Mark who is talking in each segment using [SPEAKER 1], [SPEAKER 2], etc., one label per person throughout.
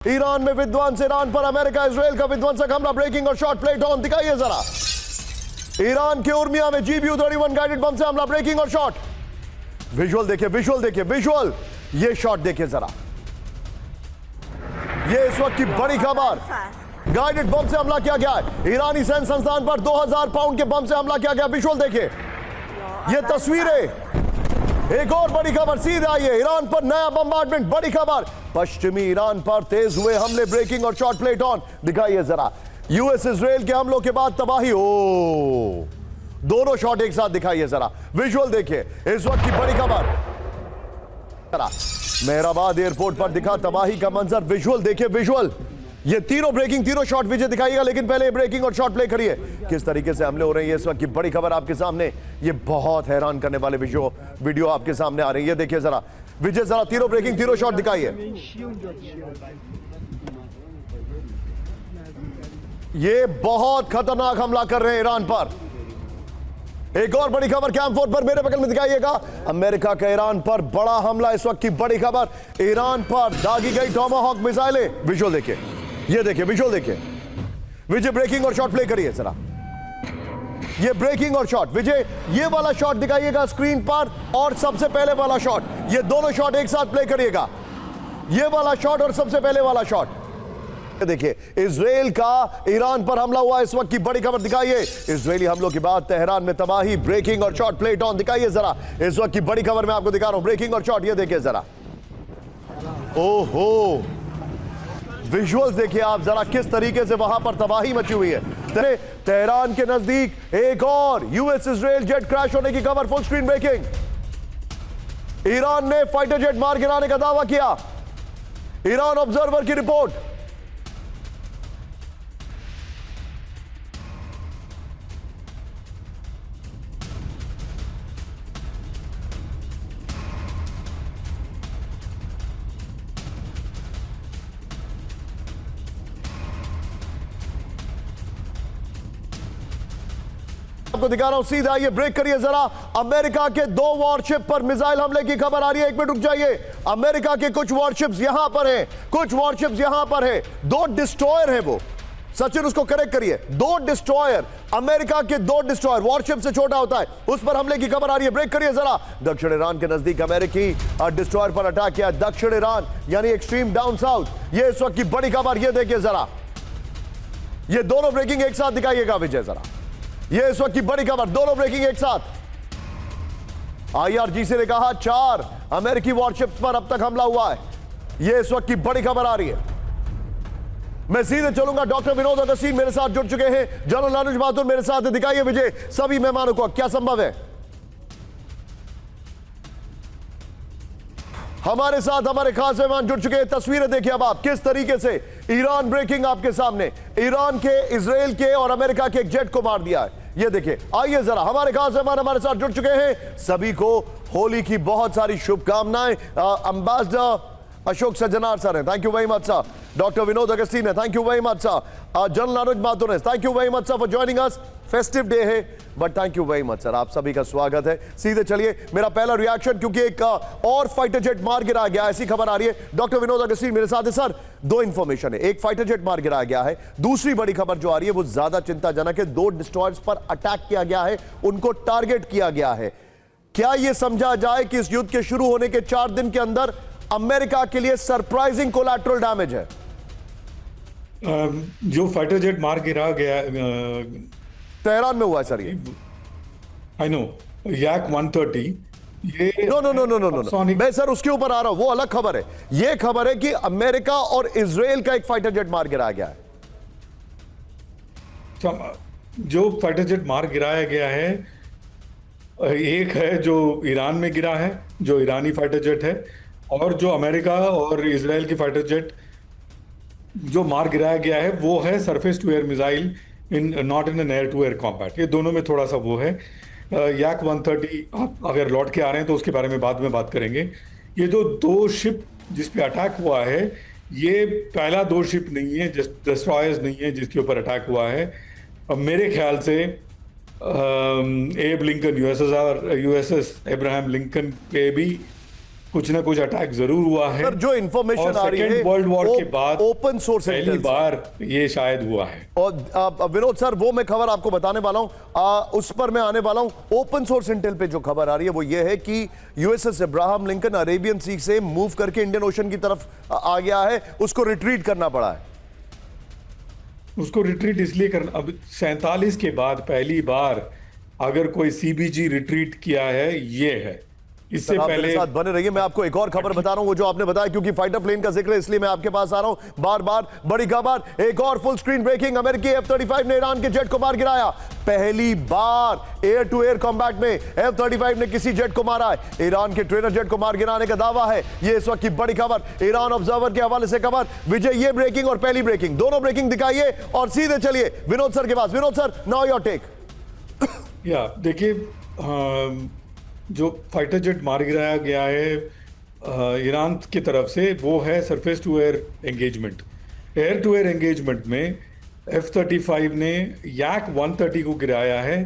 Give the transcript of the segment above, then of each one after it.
[SPEAKER 1] Iran में विध्वंस, Iran पर अमेरिका इजराइल का विध्वंसक हमला, ब्रेकिंग और शॉट प्लेट ऑन, दिखाइए जरा। ईरान के उर्मिया में GBU-31 गाइडेड बम से हमला, ब्रेकिंग और शॉट। विजुअल देखिए, विजुअल देखिए, विजुअल, ये शॉट देखिए जरा। ये इस वक्त की बड़ी खबर, गाइडेड बम से हमला किया गया है। ईरानी सैन्य संस्थान पर 2000 पाउंड के बम से हमला किया गया। विजुअल देखिए, ये तस्वीरें। एक और बड़ी खबर सीधे आई है, ईरान पर नया बम्बार्डमेंट, बड़ी खबर। पश्चिमी ईरान पर तेज हुए हमले, ब्रेकिंग और शॉट प्लेट ऑन, दिखाइए जरा। यूएस इजराइल के हमलों के बाद तबाही। ओ, दोनों शॉट एक साथ दिखाइए जरा। विजुअल देखिए, इस वक्त की बड़ी खबर। मेहराबाद एयरपोर्ट पर दिखा तबाही का मंजर। विजुअल देखिए, विजुअल, ये तीनों ब्रेकिंग, तीनों शॉट विजय दिखाइएगा, लेकिन पहले ब्रेकिंग और शॉट प्ले करिए। किस तरीके से हमले हो रहे हैं, इस वक्त की बड़ी खबर आपके सामने। ये बहुत हैरान करने वाले वीडियो आपके सामने आ रही है। ये देखिए जरा विजय, जरा तीनों ब्रेकिंग, तीनों शॉट दिखाइए। ये बहुत खतरनाक हमला कर रहे हैं ईरान पर। एक और बड़ी खबर कैंप 4 पर मेरे बगल में दिखाइएगा। अमेरिका का ईरान पर बड़ा हमला, इस वक्त की बड़ी खबर। ईरान पर दागी गई टॉमाहॉक मिसाइलें। विजुअल देखिए, ये देखिए, विजुअल देखिए। विजय ब्रेकिंग और शॉट प्ले करिए जरा। ये ब्रेकिंग और शॉट, विजय ये वाला शॉट दिखाइएगा स्क्रीन पर, और सबसे पहले वाला शॉट, ये दोनों शॉट एक साथ प्ले करिएगा। ये वाला शॉट और सबसे पहले वाला शॉट। देखिए, इजराइल का ईरान पर हमला हुआ, इस वक्त की बड़ी खबर दिखाइए। इजरायली हमलों के बाद तेहरान में तबाही, ब्रेकिंग और शॉट प्लेट ऑन, दिखाइए जरा। इस वक्त की बड़ी खबर मैं आपको दिखा रहा हूं, ब्रेकिंग और शॉट, ये देखिए जरा। ओहो, विजुअल्स देखिए आप जरा, किस तरीके से वहां पर तबाही मची हुई है। तेहरान के नजदीक एक और यूएस इजराइल जेट क्रैश होने की खबर, फुल स्क्रीन ब्रेकिंग। ईरान ने फाइटर जेट मार गिराने का दावा किया, ईरान ऑब्जर्वर की रिपोर्ट। आपको दिखा रहा हूं सीधा, ये ब्रेक करिए जरा। अमेरिका के 2 वॉरशिप पर मिसाइल हमले की खबर आ रही है। एक मिनट रुक जाइए। अमेरिका के कुछ वॉरशिप्स यहां पर हैं, कुछ वॉरशिप्स यहां पर है। 2 डिस्ट्रॉयर है वो, सचिन उसको करेक्ट करिए। 2 डिस्ट्रॉयर, अमेरिका के 2 डिस्ट्रॉयर, वॉरशिप से छोटा होता है, उस पर हमले की खबर आ रही है। ब्रेक करिए जरा। दक्षिण ईरान के नजदीक अमेरिकी डिस्ट्रॉयर पर अटैक किया। दक्षिण ईरान यानी एक्सट्रीम डाउन साउथ, ये इस वक्त की बड़ी खबर। ये देखिए जरा, ये दोनों ब्रेकिंग एक साथ दिखाइएगा विजय जरा। ये इस वक्त की बड़ी खबर, दोनों ब्रेकिंग एक साथ। IRGC ने कहा 4 अमेरिकी वॉरशिप्स पर अब तक हमला हुआ है। ये इस वक्त की बड़ी खबर आ रही है। मैं सीधे चलूंगा, डॉक्टर विनोद अगस्तीन मेरे साथ जुड़ चुके हैं, जनरल अनुज माथुर मेरे साथ है। दिखाइए विजय सभी मेहमानों को, क्या संभव है। हमारे साथ हमारे खास मेहमान जुड़ चुके हैं। तस्वीरें देखिए अब आप, किस तरीके से ईरान ब्रेकिंग आपके सामने। ईरान के, इजराइल के और अमेरिका के एक जेट को मार दिया है। ये देखिए, आइए जरा, हमारे खास मेहमान हमारे साथ जुड़ चुके हैं। सभी को होली की बहुत सारी शुभकामनाएं। एम्बेसडर अशोक सज्जनार सर है, thank you very much sir. Doctor Vinod Augustine है, thank you very much sir. General Anuj Mathur है, thank you very much sir for joining us. Festive day है but thank you very much sir, आप सभी का स्वागत है। सीधे चलिए, मेरा पहला रिएक्शन, क्योंकि एक और फाइटर जेट मार गिराया गया, ऐसी खबर आ रही है। डॉक्टर विनोद अगस्तीन मेरे साथ है। सर, 2 इंफॉर्मेशन है, एक फाइटर जेट मार गिराया गया है, दूसरी बड़ी खबर जो आ रही है वो ज्यादा चिंताजनक है। 2 डिस्ट्रॉयर्स पर अटैक किया गया है, उनको टारगेट किया गया है। क्या यह समझा जाए कि इस युद्ध के शुरू होने के 4 दिन के अंदर अमेरिका के लिए सरप्राइजिंग कोलैटरल डैमेज है?
[SPEAKER 2] जो फाइटर जेट मार गिरा गया
[SPEAKER 1] तेहरान में हुआ है सर। ये
[SPEAKER 2] आई नो, याक 130, ये
[SPEAKER 1] नो, मैं सर उसके ऊपर आ रहा हूं, वो अलग खबर है। ये खबर है कि अमेरिका और इजराइल का एक फाइटर जेट मार गिराया गया है।
[SPEAKER 2] जो फाइटर जेट मार गिराया गया है, एक है जो ईरान में गिरा है, जो ईरानी फाइटर जेट है, और जो अमेरिका और इजराइल की फाइटर जेट जो मार गिराया गया है वो है surface to air missile, not in an air to air combat. ये दोनों में थोड़ा सा वो है। याक 130, आप अगर लौट के आ रहे हैं तो उसके बारे में बाद में बात करेंगे। ये जो 2 शिप जिस पे अटैक हुआ है, ये पहला 2 शिप नहीं है, डिस्ट्रॉयर्स नहीं है जिसके ऊपर अटैक हुआ है। मेरे ख्याल से एब लिंकन, USS एब्राहम लिंकन पे भी कुछ ना कुछ अटैक जरूर हुआ है।
[SPEAKER 1] सर जो इंफॉर्मेशन आ रही है
[SPEAKER 2] सेकेंड वर्ल्ड वॉर के बाद
[SPEAKER 1] ओपन सोर्स
[SPEAKER 2] पहली बार ये शायद हुआ है।
[SPEAKER 1] और विनोद सर वो मैं खबर आपको बताने वाला हूं, उस पर मैं आने वाला हूं। ओपन सोर्स इंटेल पे जो खबर आ रही है वो ये है कि यूएसएस अब्राहम लिंकन अरेबियन सी से मूव करके इंडियन ओशन की तरफ आ गया है, उसको रिट्रीट करना पड़ा है।
[SPEAKER 2] उसको रिट्रीट इसलिए करना, अब 47 के बाद पहली बार अगर कोई सीबीजी रिट्रीट किया है ये है। इससे
[SPEAKER 1] आप
[SPEAKER 2] पहले
[SPEAKER 1] मेरे साथ बने रहिए, मैं आपको एक और खबर बता रहा हूं, वो जो आपने बताया, क्योंकि फाइटर प्लेन का जिक्र है इसलिए मैं आपके पास आ रहा हूं बार बार। बड़ी खबर, एक और फुल स्क्रीन ब्रेकिंग, अमेरिकी F-35 ने ईरान के जेट को मार गिराया। पहली बार एयर टू एयर कॉम्बैट में F-35 ने किसी जेट को मारा है। ईरान के ट्रेनर जेट को मार गिराने का दावा है। ये इस वक्त की बड़ी खबर, ईरान ऑब्जर्वर के हवाले से खबर। विजय, ये ब्रेकिंग और पहली ब्रेकिंग दोनों ब्रेकिंग दिखाइए और सीधे चलिए विनोद सर के पास। Vinod sir, now your take.
[SPEAKER 2] Yeah देखिए, जो फाइटर जेट मार गिराया गया है ईरान की तरफ से, वो है surface to air engagement. Air to air engagement में F-35 ने याक 130 को गिराया है।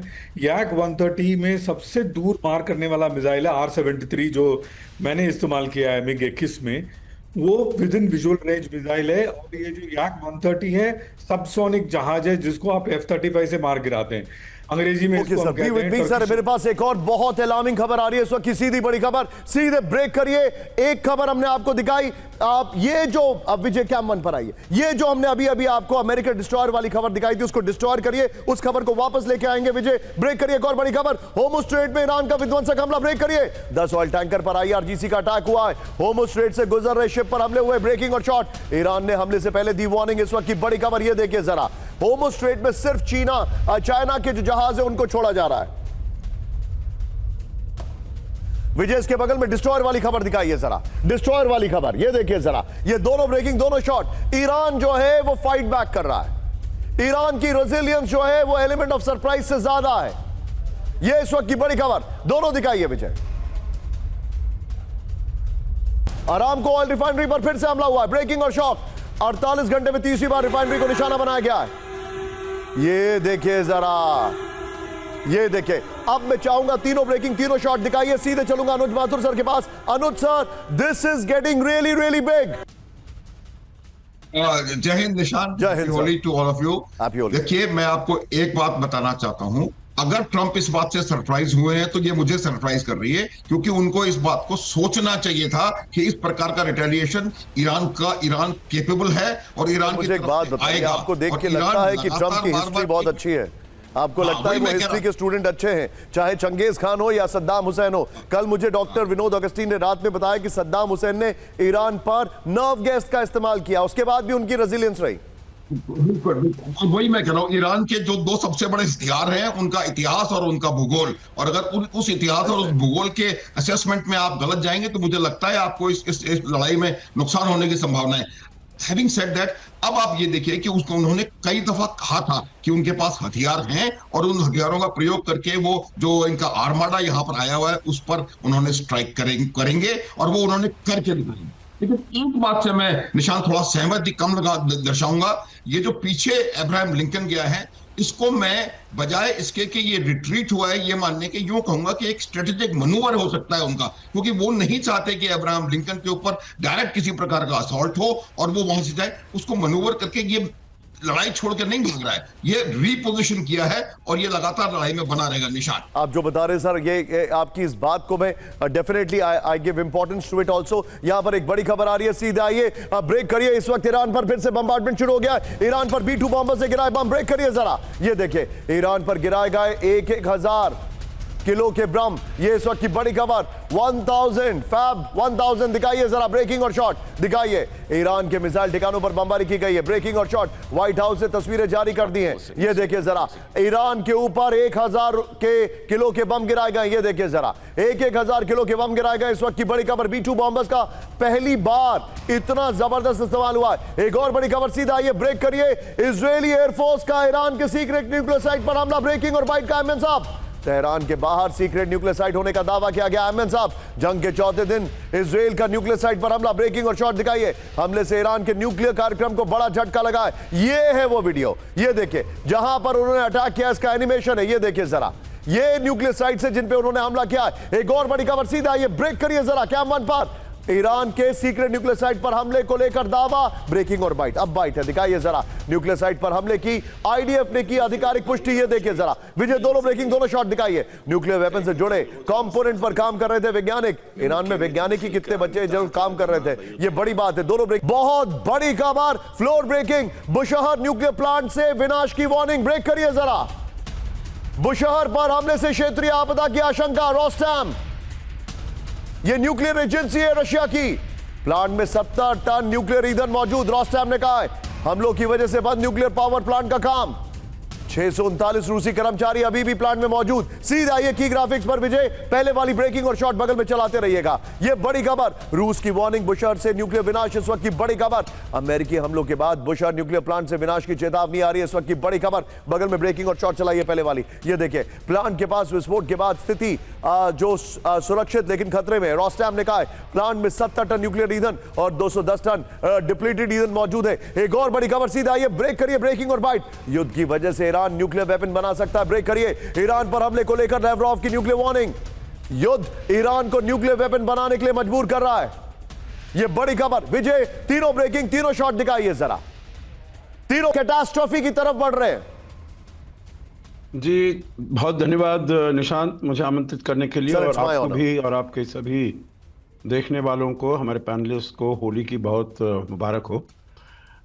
[SPEAKER 2] याक 130 में सबसे दूर मार करने वाला मिसाइल है R-73, जो मैंने इस्तेमाल किया है MiG-21 में। वो with in visual range missile है। और ये जो याक 130 है सबसोनिक जहाज है जिसको आप F-35 से मार गिराते हैं। अंग्रेजी में इसको हम कहते हैं।
[SPEAKER 1] सर मेरे पास एक और बहुत अलार्मिंग खबर आ रही है इस वक्त की, सीधी बड़ी खबर, सीधे ब्रेक करिए। एक खबर हमने आपको दिखाई, आप ये जो अब विजय क्या मन पर आई है, ये जो हमने अभी अभी आपको अमेरिकन डिस्ट्रॉयर वाली खबर दिखाई थी उसको डिस्ट्रॉय करिए, उस खबर को वापस लेके आएंगे। विजय ब्रेक करिए। एक और बड़ी खबर, होर्मुज स्ट्रेट में ईरान का विध्वंसक हमला, ब्रेक करिए। 10 ऑयल टैंकर पर IRGC का अटैक हुआ है। होर्मुज स्ट्रेट से गुजर रहे शिप पर हमले हुए, ब्रेकिंग और शॉट। ईरान ने हमले से पहले दी वार्निंग, इस वक्त की बड़ी खबर ये देखिए जरा। होर्मुज स्ट्रेट में सिर्फ चाइना के जो जहाज है उनको छोड़ा जा रहा है। विजय इसके बगल में डिस्ट्रॉयर वाली खबर दिखाइए जरा, डिस्ट्रॉयर वाली खबर ये देखिए जरा। ये दोनों ब्रेकिंग, दोनों शॉट। ईरान जो है वो फाइट बैक कर रहा है। ईरान की रेजिलियंस जो है वो एलिमेंट ऑफ सरप्राइज से ज्यादा है। ये इस वक्त की बड़ी खबर, दोनों दिखाइए विजय। अरामको ऑयल रिफाइनरी पर फिर से हमला हुआ है, ब्रेकिंग और शॉक। 48 घंटे में तीसरी बार रिफाइनरी को निशाना बनाया गया है। ये देखिए जरा, ये देखिए। अब मैं चाहूंगा तीनों ब्रेकिंग, तीनों शॉट दिखाइए। सीधे चलूंगा अनुज माथुर सर के पास। Anuj sir, this is getting really really big.
[SPEAKER 3] Jai Hind निशान,
[SPEAKER 1] Jai Hind
[SPEAKER 3] Holi to all of you.
[SPEAKER 1] Happy Holi.
[SPEAKER 3] देखिए, मैं आपको एक बात बताना चाहता हूं, अगर ट्रंप इस बात से सरप्राइज हुए हैं तो ये मुझे सरप्राइज कर रही है, क्योंकि उनको इस बात को सोचना चाहिए था कि इस प्रकार का रिटेलिएशन ईरान केपेबल है और ईरान
[SPEAKER 1] मुझे एक बात बताइए, आपको देख के लगता है कि ट्रंप की हिस्ट्री बहुत अच्छी है? आपको लगता है वो हिस्ट्री के स्टूडेंट अच्छे हैं, चाहे चंगेज खान हो या सद्दाम हुसैन हो? कल मुझे डॉक्टर विनोद अगस्तीन ने रात में बताया कि सद्दाम हुसैन ने ईरान पर नर्व गैस का इस्तेमाल किया, उसके बाद भी उनकी रेजिलियंस रही।
[SPEAKER 3] वही मैं कह रहा हूँ, ईरान के जो दो सबसे बड़े हथियार हैं, उनका इतिहास और उनका भूगोल। और अगर उस इतिहास और उस भूगोल के असेसमेंट में आप गलत जाएंगे तो मुझे लगता है आपको इस लड़ाई में नुकसान होने की संभावना है। हैविंग सेड दैट, अब आप ये देखिए कि उसको उन्होंने कई दफा कहा था कि उनके पास हथियार हैं और उन हथियारों का प्रयोग करके वो जो इनका आर्माडा यहाँ पर आया हुआ है उस पर उन्होंने स्ट्राइक करेंगे और वो उन्होंने करके दिखाएंगे। लेकिन एक बात से मैं निशान थोड़ा सहमति कम लगा दर्शाऊंगा, ये जो पीछे अब्राहम लिंकन गया है, इसको मैं बजाय इसके कि ये रिट्रीट हुआ है ये मानने के यूं कहूंगा कि एक स्ट्रेटेजिक मनूवर हो सकता है उनका, क्योंकि वो नहीं चाहते कि अब्राहम लिंकन के ऊपर डायरेक्ट किसी प्रकार का असॉल्ट हो और वो वहां से जाए। उसको मनूवर करके ये लड़ाई छोड़कर नहीं भाग रहा है, ये रीपोजिशन किया है और ये लगातार लड़ाई में बना रहेगा। निशान,
[SPEAKER 1] आप जो बता रहे हैं सर, ये आपकी इस बात को मैं definitely I give importance to it also. यहां पर एक बड़ी खबर आ रही है, सीधे आइए, ब्रेक करिए। इस वक्त ईरान पर फिर से बम्बार्डमेंट शुरू हो गया है। ईरान पर B-2 बॉम्बर से गिराए बम, ब्रेक करिए जरा। ये देखिए, ईरान पर गिराए गए 1,000 किलो के बम। ये इस वक्त की बड़ी खबर, 1000 फैब 1000 दिखाइए जरा, ब्रेकिंग और शॉट दिखाइए। ईरान के मिसाइल ठिकानों पर बमबारी की गई है, ब्रेकिंग और शॉट। व्हाइट हाउस से तस्वीरें जारी कर दी हैं। ये देखिए जरा, ईरान के ऊपर 1000 किलो के बम गिराए गए। ये देखिए जरा, 1000 किलो के बम गिराए गए। इस वक्त की बड़ी खबर, B-2 बॉम्बर्स का पहली बार इतना जबरदस्त इस्तेमाल हुआ है। एक और बड़ी खबर, सीधा आइए, ब्रेक करिए। इजरायली एयरफोर्स का ईरान के सीक्रेट न्यूक्लियर साइट पर हमला, ब्रेकिंग और बाइट का एमएन साहब। तेहरान के बाहर सीक्रेट न्यूक्लियर साइट होने का दावा किया गया। एमएन साहब, जंग के चौथे दिन इजराइल का न्यूक्लियर साइट पर हमला, ब्रेकिंग और शॉट दिखाइए। हमले से ईरान के न्यूक्लियर कार्यक्रम को बड़ा झटका लगा है। ये है वो वीडियो, ये देखिए, जहां पर उन्होंने अटैक किया, इसका एनिमेशन है। ये देखिए जरा, ये न्यूक्लियर साइट से जिन पे उन्होंने हमला किया है। एक और बड़ी खबर सीधा ये ब्रेक करिए जरा कैम वन पर। ईरान के सीक्रेट न्यूक्लियर साइट पर हमले को लेकर दावा, ब्रेकिंग और बाइट। अब बाइट है, दिखाइए जरा। न्यूक्लियर साइट पर हमले की आईडीएफ ने की आधिकारिक पुष्टि, ये देखिए जरा विजय। दोनों ब्रेकिंग, दोनों शॉट दिखाइए। न्यूक्लियर वेपन से जुड़े कंपोनेंट पर काम कर रहे थे वैज्ञानिक। ईरान में वैज्ञानिक ही कितने बच्चे जरूर काम कर रहे थे, ये बड़ी बात है। दोनों ब्रेक, बहुत बड़ी खबर, floor breaking. Bushehr nuclear plant से विनाश की वार्निंग, ब्रेक करिए जरा। बुशहर पर हमले से क्षेत्रीय आपदा की आशंका, रोस्टेम ये न्यूक्लियर एजेंसी है रशिया की। प्लांट में 70 टन न्यूक्लियर ईंधन मौजूद, रोस्टेम ने कहा है। हमलों की वजह से बंद न्यूक्लियर पावर प्लांट का काम। 639 रूसी कर्मचारी अभी भी प्लांट में मौजूद। सीधा ये की ग्राफिक्स पर विजय, पहले वाली ब्रेकिंग और शॉट बगल में चलाते रहिएगा। ये बड़ी खबर, रूस की वार्निंग, बुशहर से न्यूक्लियर विनाश, इस वक्त की बड़ी खबर। अमेरिकी हमलों के बाद बुशहर न्यूक्लियर प्लांट से विनाश की चेतावनी आ रही है, इस वक्त की बड़ी खबर। बगल में ब्रेकिंग और शॉट चलाइए पहले वाली, ये देखिए। प्लांट के पास विस्फोट के बाद स्थिति जो सुरक्षित लेकिन खतरे में। रोस्टेम ने कहा है प्लांट में 70 टन न्यूक्लियर ईंधन और 210 टन डिप्लीटेड ईंधन मौजूद है। एक और बड़ी खबर सीधा ये, ब्रेक करिए, ब्रेकिंग और बाइट। युद्ध की वजह से ईरान न्यूक्लियर वेपन बना सकता है, ब्रेक करिए। ईरान पर हमले को लेकर लैवरोव की न्यूक्लियर वार्निंग। युद्ध ईरान को न्यूक्लियर वेपन बनाने के लिए मजबूर कर रहा है, ये बड़ी खबर। विजय, तीनों ब्रेकिंग, तीनों शॉट दिखाइए जरा। तीनों कैटास्ट्रोफी की तरफ बढ़ रहे हैं।
[SPEAKER 4] जी बहुत धन्यवाद निशांत, मुझे आमंत्रित करने के लिए।
[SPEAKER 1] Sir,
[SPEAKER 4] और
[SPEAKER 1] it's my
[SPEAKER 4] आपको
[SPEAKER 1] honor.
[SPEAKER 4] भी और आपके सभी देखने वालों को, हमारे पैनलिस्ट को होली की बहुत मुबारक हो।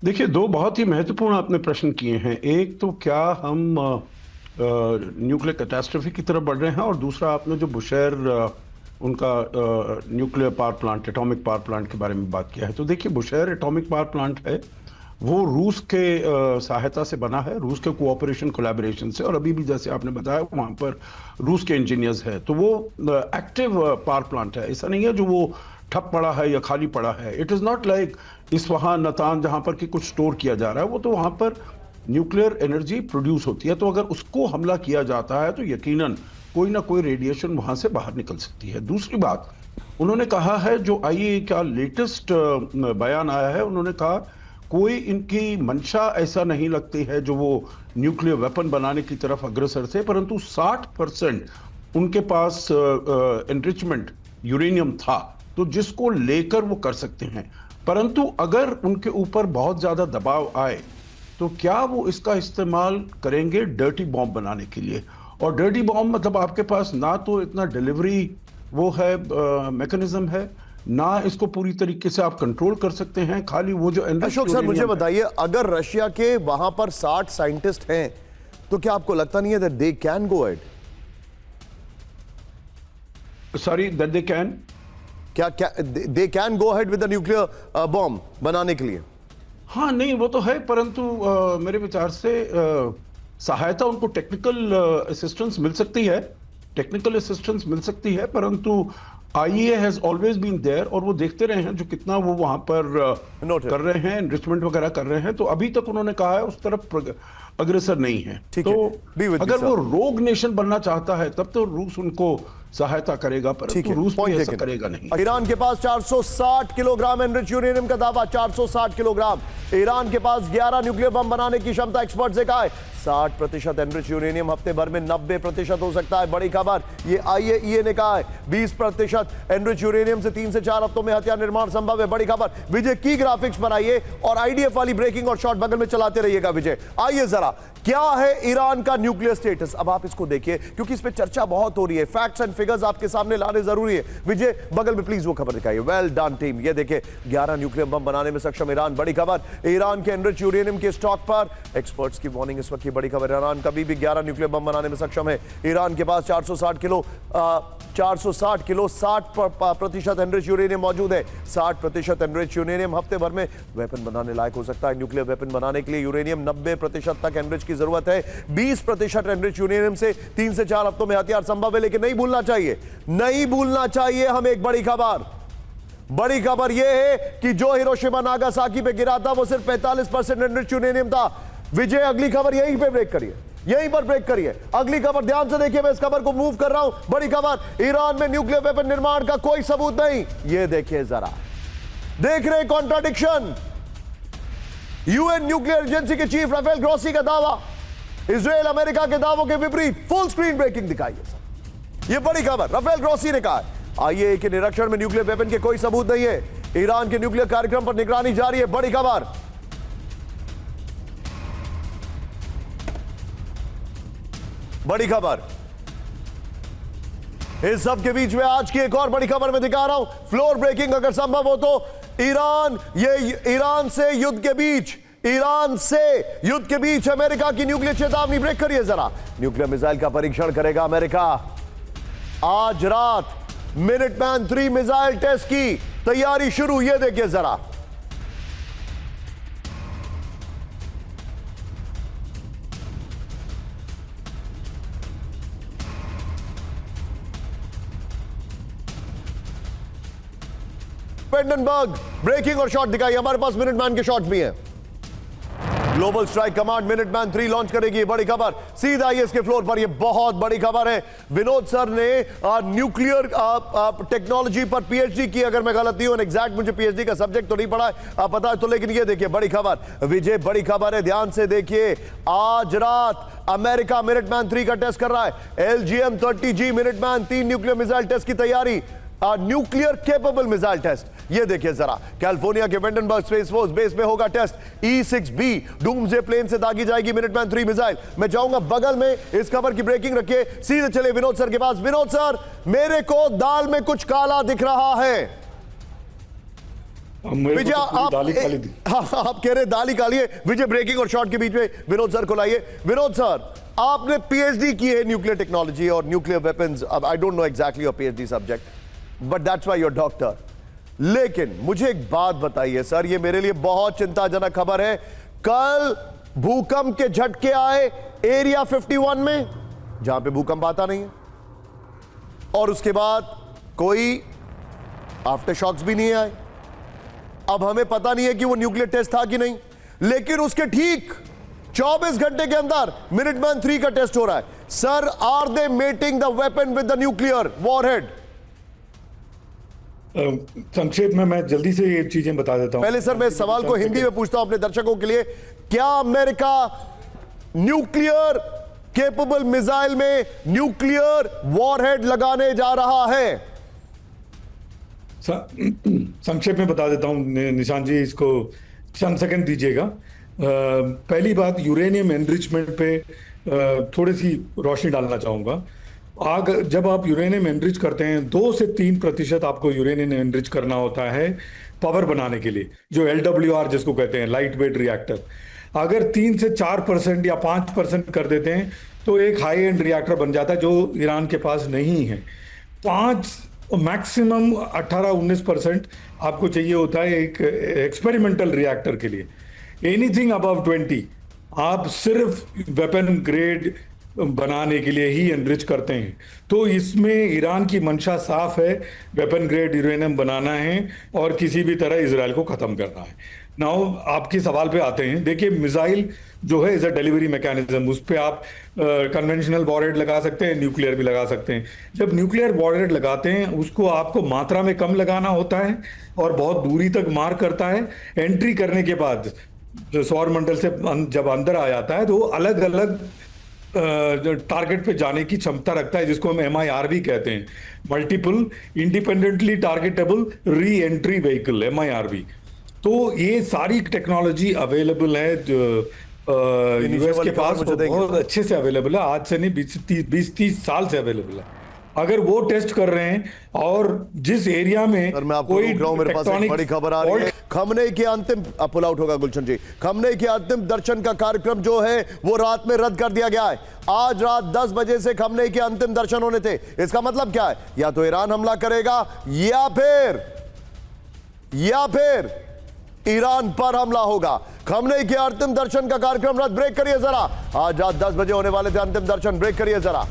[SPEAKER 4] देखिए, दो बहुत ही महत्वपूर्ण आपने प्रश्न किए हैं। एक तो क्या हम न्यूक्लियर कैटास्ट्रोफी की तरफ बढ़ रहे हैं, और दूसरा आपने जो बुशहर उनका nuclear power plant, atomic power plant के बारे में बात किया है। तो देखिए, बुशहर एटॉमिक पावर प्लांट है, वो रूस के सहायता से बना है, रूस के कोऑपरेशन कोलैबोरेशन से। और अभी भी जैसे आपने बताया वहाँ पर रूस के इंजीनियर्स हैं, तो वो एक्टिव पावर प्लांट है। ऐसा नहीं है जो वो ठप पड़ा है या खाली पड़ा है। It is not like Isfahan, Natanz, जहाँ पर कि कुछ स्टोर किया जा रहा है। वो तो वहाँ पर न्यूक्लियर एनर्जी प्रोड्यूस होती है। तो अगर उसको हमला किया जाता है तो यकीनन कोई ना कोई रेडिएशन वहाँ से बाहर निकल सकती है। दूसरी बात, उन्होंने कहा है, जो आईएईए का लेटेस्ट बयान आया है, उन्होंने कहा कोई इनकी मंशा ऐसा नहीं लगती है जो वो न्यूक्लियर वेपन बनाने की तरफ अग्रसर थे, परंतु 60% उनके पास एनरिचमेंट यूरेनियम था, तो जिसको लेकर वो कर सकते हैं। परंतु अगर उनके ऊपर बहुत ज़्यादा दबाव आए तो क्या वो इसका इस्तेमाल करेंगे डर्टी बॉम्ब बनाने के लिए। और डर्टी बॉम्ब मतलब आपके पास ना तो इतना डिलीवरी वो है मैकेनिज्म है, ना इसको पूरी तरीके से आप कंट्रोल कर सकते हैं। खाली वो जो
[SPEAKER 1] अशोक सर, मुझे बताइए, अगर रशिया के वहां पर 60 साइंटिस्ट हैं तो क्या आपको लगता नहीं है that they can go ahead?
[SPEAKER 4] Sorry, that they can?
[SPEAKER 1] क्या they can go ahead with the nuclear bomb बनाने के लिए?
[SPEAKER 4] हाँ, नहीं वो तो है, परंतु मेरे विचार से सहायता उनको टेक्निकल असिस्टेंस मिल सकती है, टेक्निकल असिस्टेंस मिल सकती है, परंतु IAEA has always been there, और वो देखते रहे हैं जो कितना वो वहां पर कर रहे हैं, एनरिचमेंट वगैरह कर रहे हैं। तो अभी तक उन्होंने कहा है उस तरफ अग्रसर नहीं है। तो अगर वो रोग नेशन बनना चाहता है तब तो रूस उनको सहायता करेगा, परंतु रूस भी ऐसा करेगा नहीं।
[SPEAKER 1] ईरान के पास 460 किलोग्राम एनरिच यूरेनियम का दावा, 460 किलोग्राम। ईरान के पास 11 न्यूक्लियर बम बनाने की क्षमता, एक्सपर्ट से कहा है 60% एनरिच यूरेनियम हफ्ते भर में 90% हो सकता है। बड़ी खबर, ये आईएईए ने कहा है 20% एनरिच यूरेनियम से 3 से 4 हफ्तों में हथियार निर्माण संभव है। बड़ी खबर। विजय, की ग्राफिक्स बनाइए और आईडीएफ वाली ब्रेकिंग और शॉट बगल में चलाते रहिएगा। विजय, आइए जरा, क्या है ईरान का न्यूक्लियर स्टेटस, अब आप इसको देखिए क्योंकि इस पे चर्चा बहुत हो रही है। फैक्ट्स एंड फिगर्स आपके सामने लाने जरूरी है। विजय, बगल में प्लीज वो खबर दिखाइए। Well done team. ये देखिए, 11 न्यूक्लियर बम बनाने में सक्षम ईरान। बड़ी खबर, ईरान के एनरिच यूरेनियम के स्टॉक पर एक्सपर्ट्स की वार्निंग, इस वक्त की बड़ी खबर। ईरान कभी भी 11 न्यूक्लियर बम बनाने में सक्षम है। ईरान के पास 460 किलो 60% एनरिच यूरेनियम मौजूद है। 60% एनरिच यूरेनियम हफ्ते भर में वेपन बनाने लायक हो सकता है। न्यूक्लियर वेपन बनाने के लिए यूरेनियम 90% तक एनरिच की जरूरत है। 20% एनरिच यूरेनियम से 3 से 4 हफ्तों में हथियार संभव है। लेकिन नहीं भूलना चाहिए हम एक बड़ी खबर यह है कि जो हिरोशिमा नागासाकी पे गिरा था वो सिर्फ 45% एनरिच यूरेनियम था। विजय, अगली खबर यहीं पे ब्रेक करिए, यहीं पर ब्रेक करिए। अगली खबर ध्यान से देखिए, मैं इस खबर को मूव कर रहा हूं। बड़ी खबर, ईरान में न्यूक्लियर वेपन निर्माण का कोई सबूत नहीं। ये देखिए जरा, देख रहे कॉन्ट्राडिक्शन। यूएन न्यूक्लियर एजेंसी के चीफ राफेल ग्रोसी का दावा, इजराइल अमेरिका के दावों के विपरीत फुल स्क्रीन ब्रेकिंग दिखाई है सर। ये बड़ी खबर राफेल ग्रोसी ने कहा है आईएए के निरीक्षण में न्यूक्लियर वेपन के कोई सबूत नहीं है, ईरान के न्यूक्लियर कार्यक्रम पर निगरानी जारी है। बड़ी खबर, बड़ी खबर। इस सब के बीच में आज की एक और बड़ी खबर मैं दिखा रहा हूं, फ्लोर ब्रेकिंग अगर संभव हो तो। ईरान से युद्ध के बीच अमेरिका की न्यूक्लियर चेतावनी। ब्रेक करिए जरा। न्यूक्लियर मिसाइल का परीक्षण करेगा अमेरिका। आज रात मिनटमैन 3 मिसाइल टेस्ट की तैयारी शुरू। ये देखिए जरा, पेंडनबर्ग ब्रेकिंग और शॉट दिखाई। हमारे पास मिनटमैन के शॉट भी हैं। Global strike command Minuteman 3 launch करेगी। बड़ी खबर सीधा आईएस के फ्लोर पर। यह बहुत बड़ी खबर है। विनोद सर ने न्यूक्लियर टेक्नोलॉजी पर पीएचडी की, अगर मैं गलत नहीं हूं। एग्जैक्ट मुझे पीएचडी का सब्जेक्ट तो नहीं पढ़ा है, पता है तो, लेकिन ये देखिए बड़ी खबर। विजय बड़ी खबर है, ध्यान से देखिए। आज रात अमेरिका मिनटमैन 3 का टेस्ट कर रहा है। LGM-30G Minuteman 3 nuclear missile test की तैयारी। Nuclear capable missile test. ये देखिए जरा, कैलिफोर्निया के वेंडनबर्ग स्पेस फोर्स बेस में होगा टेस्ट। E-6B डूम्सडे प्लेन से दागी जाएगी मिनटमैन 3 मिसाइल। मैं जाऊंगा बगल में, इस खबर की ब्रेकिंग रखिए। सीधे चले विनोद सर के पास। विनोद सर, मेरे को दाल में कुछ काला दिख रहा है। विजय आप कह रहे दाल ही काली है। विजय ब्रेकिंग और शॉट के बीच में विनोद सर को लाइए। विनोद सर, आपने पीएचडी की है न्यूक्लियर टेक्नोलॉजी और nuclear weapons. I don't know exactly your PhD subject, but that's why you're doctor. लेकिन मुझे एक बात बताइए सर, ये मेरे लिए बहुत चिंताजनक खबर है। कल भूकंप के झटके आए एरिया 51 में, जहां पे भूकंप आता नहीं है, और उसके बाद कोई आफ्टर शॉक्स भी नहीं आए। अब हमें पता नहीं है कि वो न्यूक्लियर टेस्ट था कि नहीं, लेकिन उसके ठीक 24 घंटे के अंदर मिनटमैन 3 का टेस्ट हो रहा है। Sir, are they mating the weapon with the nuclear warhead?
[SPEAKER 2] संक्षेप में मैं जल्दी से ये चीजें बता देता हूं।
[SPEAKER 1] पहले सर मैं इस सवाल को हिंदी में पूछता हूं अपने दर्शकों के लिए। क्या अमेरिका न्यूक्लियर केपेबल मिसाइल में न्यूक्लियर वॉरहेड लगाने जा रहा है?
[SPEAKER 2] संक्षेप में बता देता हूं निशान जी, इसको चंद सेकंड दीजिएगा। पहली बात, यूरेनियम एनरिचमेंट पे थोड़ी सी रोशनी डालना चाहूंगा। जब आप यूरेनियम एनरिच करते हैं, 2 से 3% आपको यूरेनियम एनरिच करना होता है पावर बनाने के लिए, जो LWR जिसको कहते हैं, लाइट वेट रिएक्टर। अगर 3 से 4% या 5% कर देते हैं तो एक हाई एंड रिएक्टर बन जाता है, जो ईरान के पास नहीं है। 5 मैक्सिमम 18-19% आपको चाहिए होता है एक एक्सपेरिमेंटल रिएक्टर के लिए। एनीथिंग अबव 20 आप सिर्फ वेपन ग्रेड बनाने के लिए ही एनरिच करते हैं। तो इसमें ईरान की मंशा साफ है, वेपन ग्रेड यूरेनियम बनाना है और किसी भी तरह इजराइल को खत्म करना है। नाउ आपके सवाल पे आते हैं। देखिए, मिसाइल जो है इज अ डिलीवरी मैकेनिज्म, उस पर आप कन्वेंशनल वॉरहेड लगा सकते हैं, न्यूक्लियर भी लगा सकते हैं। जब न्यूक्लियर वॉरहेड लगाते हैं, उसको आपको मात्रा में कम लगाना होता है और बहुत दूरी तक मार करता है। एंट्री करने के बाद जो सौरमंडल से जब अंदर आ जाता है, तो अलग अलग टारगेट पे जाने की क्षमता रखता है, जिसको हम MIRV कहते हैं, multiple independently targetable re entry vehicle, MIRV। तो ये सारी टेक्नोलॉजी अवेलेबल है यूएस के पास, बहुत अच्छे से अवेलेबल है। आज से नहीं, 20-30 साल से अवेलेबल है। अगर वो टेस्ट कर रहे हैं, और जिस एरिया में
[SPEAKER 1] मैं आपको मेरे पास एक बड़ी खबर आ रही है। खमनेई के अंतिम पुल आउट होगा गुलशन जी। खमनेई के अंतिम दर्शन का कार्यक्रम जो है वो रात में रद्द कर दिया गया है। आज रात 10 बजे से खमनेई के अंतिम दर्शन होने थे। इसका मतलब क्या है? या तो ईरान हमला करेगा या फिर ईरान पर हमला होगा। खमनेई के अंतिम दर्शन का कार्यक्रम रद्द। ब्रेक करिए जरा। आज रात 10 बजे होने वाले थे अंतिम दर्शन। ब्रेक करिए जरा।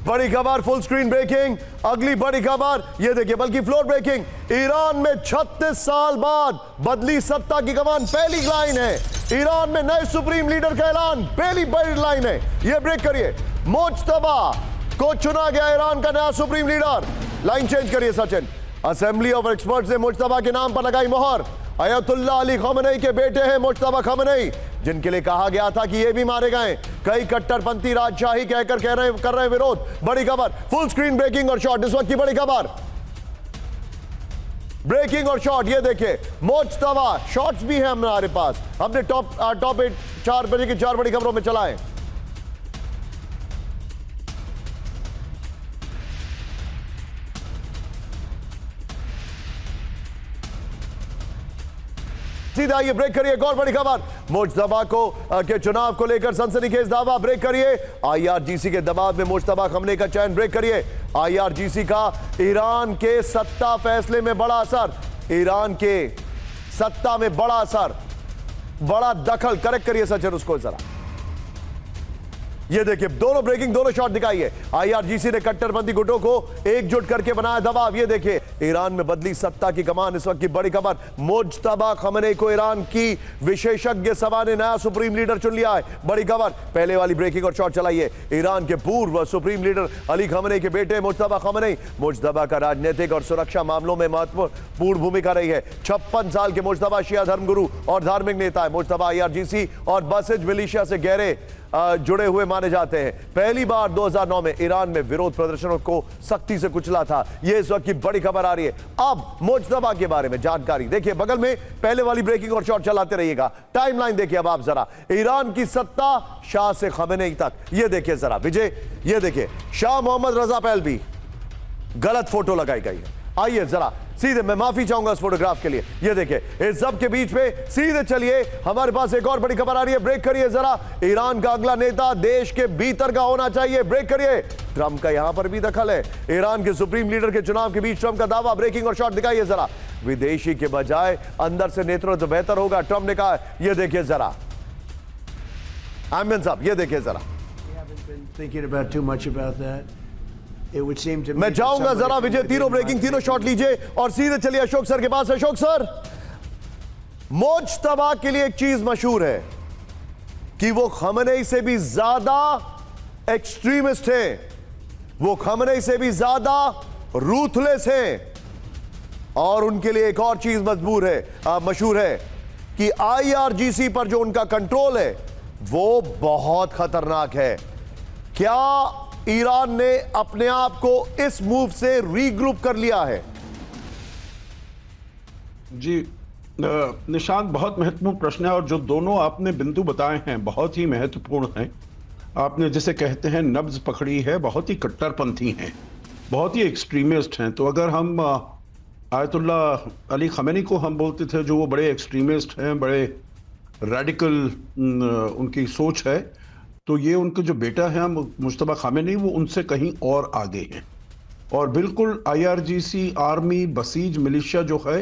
[SPEAKER 1] बड़ी खबर, फुल स्क्रीन ब्रेकिंग। अगली बड़ी खबर ये देखिए, बल्कि फ्लोर ब्रेकिंग। ईरान में 36 साल बाद बदली सत्ता की कमान, पहली लाइन है। ईरान में नए सुप्रीम लीडर का ऐलान, पहली बड़ी लाइन है। ये ब्रेक करिए। मुज्तबा को चुना गया ईरान का नया सुप्रीम लीडर। लाइन चेंज करिए सचिन। असेंबली ऑफ एक्सपर्ट्स ने मुज्तबा के नाम पर लगाई मोहर। अयतुल्लाह अली खमेनी के बेटे हैं मुज्तबा खमेनी, जिनके लिए कहा गया था कि ये भी मारे गए। कई कट्टरपंथी राजशाही कहकर कर रहे हैं विरोध। बड़ी खबर, फुल स्क्रीन ब्रेकिंग और शॉर्ट। इस वक्त की बड़ी खबर, ब्रेकिंग और शॉर्ट। ये देखिए, मुज्तबा शॉर्ट्स भी हैं हमारे पास। हमने टॉप 8 4 बजे की 4 बड़ी खबरों में चलाएं। सीधा ये ब्रेक करिए। एक और बड़ी खबर, मुज्तबा को के चुनाव को लेकर सनसनीखेज दावा। ब्रेक करिए। आईआरजीसी के दबाव में मुज्तबा खमेनी का चयन। ब्रेक करिए। आईआरजीसी का ईरान के सत्ता फैसले में बड़ा असर, ईरान के सत्ता में बड़ा असर, बड़ा दखल। करेक्ट करिए सचिन उसको जरा। ये देखिए, दोनों ब्रेकिंग, दोनों शॉट दिखाइए। आईआरजीसी ने कट्टरपंथी गुटों को एकजुट करके बनाया दबाव। ये देखिए, ईरान में बदली सत्ता की कमान। इस वक्त की बड़ी खबर, मुज्तबा खमेनी को ईरान की विशेषज्ञ सभा ने नया सुप्रीम लीडर चुन लिया है। बड़ी खबर, पहले वाली ब्रेकिंग और शॉट चलाइए। ईरान के पूर्व सुप्रीम लीडर अली खमेनी के बेटे मुज्तबा खमेनी। मुज्तबा का राजनीतिक और सुरक्षा मामलों में महत्वपूर्ण भूमिका रही है। 56 साल के मुज्तबा शिया धर्मगुरु और धार्मिक नेता है। मुज्तबा आईआरजीसी और बसिज मिलिशिया से गहरे जुड़े हुए माने जाते हैं। पहली बार 2009 में ईरान में विरोध प्रदर्शनों को सख्ती से कुचला था। यह इस वक्त की बड़ी खबर आ रही है। अब मुज्तबा के बारे में जानकारी देखिए, बगल में पहले वाली ब्रेकिंग और शॉट चलाते रहिएगा। टाइमलाइन देखिए अब आप जरा। ईरान की सत्ता शाह से खमेनी तक। ये देखिए जरा विजय, ये देखिए, शाह मोहम्मद रजा पहलवी, गलत फोटो लगाई गई है। आइए जरा सीधे, मैं माफी चाहूंगा इस फोटोग्राफ के लिए। ये देखिए, इस सब के बीच में सीधे चलिए, हमारे पास एक और बड़ी खबर आ रही है। ब्रेक करिए जरा। ईरान का अगला नेता देश के भीतर का होना चाहिए। ब्रेक करिए। ट्रंप का यहां पर भी दखल है। ईरान के सुप्रीम लीडर के चुनाव के बीच ट्रंप का दावा। ब्रेकिंग और शॉट दिखाइए जरा। विदेशी के बजाय अंदर से नेतृत्व बेहतर होगा, ट्रंप ने कहा। ये देखिए जरा, आमिन साहब, ये देखिए जरा। मैं जाऊंगा जरा विजय, तीनों ब्रेकिंग, तीनों शॉट लीजिए और सीधे चलिए अशोक सर के पास। अशोक सर, मुज्तबा के लिए एक चीज मशहूर है कि वो खमेनी से भी ज्यादा एक्सट्रीमिस्ट हैं, वो खमेनी से भी ज्यादा रूथलेस हैं, और उनके लिए एक और चीज मशहूर है कि आईआरजीसी पर जो उनका कंट्रोल है वो बहुत खतरनाक है। क्या ईरान ने अपने आप को इस मूव से रीग्रुप कर लिया है?
[SPEAKER 4] जी निशांत, बहुत महत्वपूर्ण प्रश्न है, और जो दोनों आपने बिंदु बताए हैं बहुत ही महत्वपूर्ण हैं। आपने जिसे कहते हैं नब्ज पकड़ी है, बहुत ही कट्टरपंथी हैं, बहुत ही एक्सट्रीमिस्ट हैं। तो अगर हम आयतुल्लाह अली खमेनी को हम बोलते थे जो वो बड़े एक्सट्रीमिस्ट हैं, बड़े रेडिकल उनकी सोच है, तो ये उनके जो बेटा है मुज्तबा खमेनी, वो उनसे कहीं और आगे हैं। और बिल्कुल आईआरजीसी, आर्मी, बसीज मिलिशिया जो है,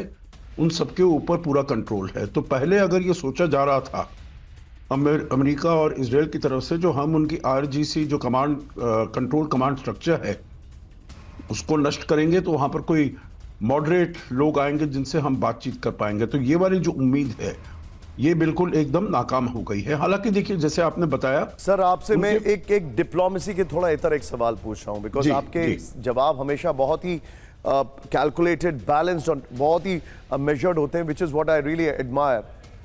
[SPEAKER 4] उन सबके ऊपर पूरा कंट्रोल है। तो पहले अगर ये सोचा जा रहा था अमेरिका और इजराइल की तरफ से, जो हम उनकी आईआरजीसी जो कमांड कंट्रोल कमांड स्ट्रक्चर है उसको नष्ट करेंगे, तो वहाँ पर कोई मॉडरेट लोग आएंगे जिनसे हम बातचीत कर पाएंगे। तो ये वाली जो उम्मीद है ये बिल्कुल एकदम नाकाम हो गई है। हालांकि देखिए, जैसे आपने बताया
[SPEAKER 1] सर, आपसे मैं एक डिप्लोमेसी के थोड़ा इतर एक सवाल पूछ रहा हूं, बिकॉज आपके जवाब हमेशा बहुत ही कैलकुलेटेड, बैलेंस्ड और बहुत ही मेजर्ड होते हैं, which is what I really admire.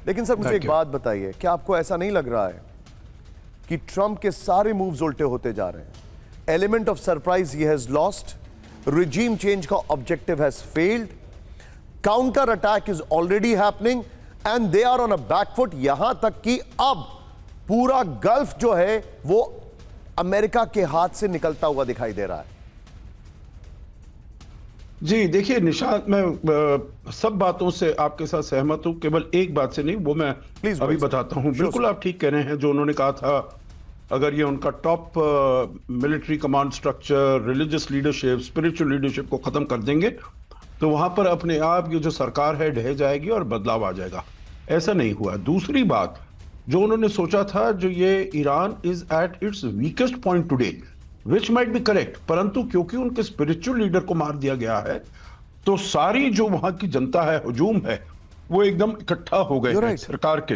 [SPEAKER 1] लेकिन सर मुझे एक बात बताइए, क्या आपको ऐसा नहीं लग रहा है कि ट्रंप के सारे मूव्स उल्टे होते जा रहे हैं? एलिमेंट ऑफ सरप्राइज ही हैज लॉस्ट, रिजीम चेंज का objective has failed, counter attack is already happening and they are on a back foot. यहां तक कि अब पूरा गल्फ जो है वो अमेरिका के हाथ से निकलता हुआ दिखाई दे रहा है।
[SPEAKER 4] जी देखिए निशांत, मैं सब बातों से आपके साथ सहमत हूं, केवल एक बात से नहीं, वो मैं अभी बताता हूं। बिल्कुल आप ठीक कह रहे हैं। जो उन्होंने कहा था, अगर ये उनका top military command structure, religious leadership, spiritual leadership को खत्म कर देंगे तो वहां पर अपने आप ये जो सरकार है ढह जाएगी और बदलाव आ जाएगा। ऐसा नहीं हुआ। दूसरी बात जो उन्होंने सोचा था, जो ये Iran is at its weakest point today, which might be correct, परंतु क्योंकि उनके स्पिरिचुअल लीडर को मार दिया गया है तो सारी जो वहां की जनता है, हुजूम है, वो एकदम इकट्ठा हो गए हैं सरकार के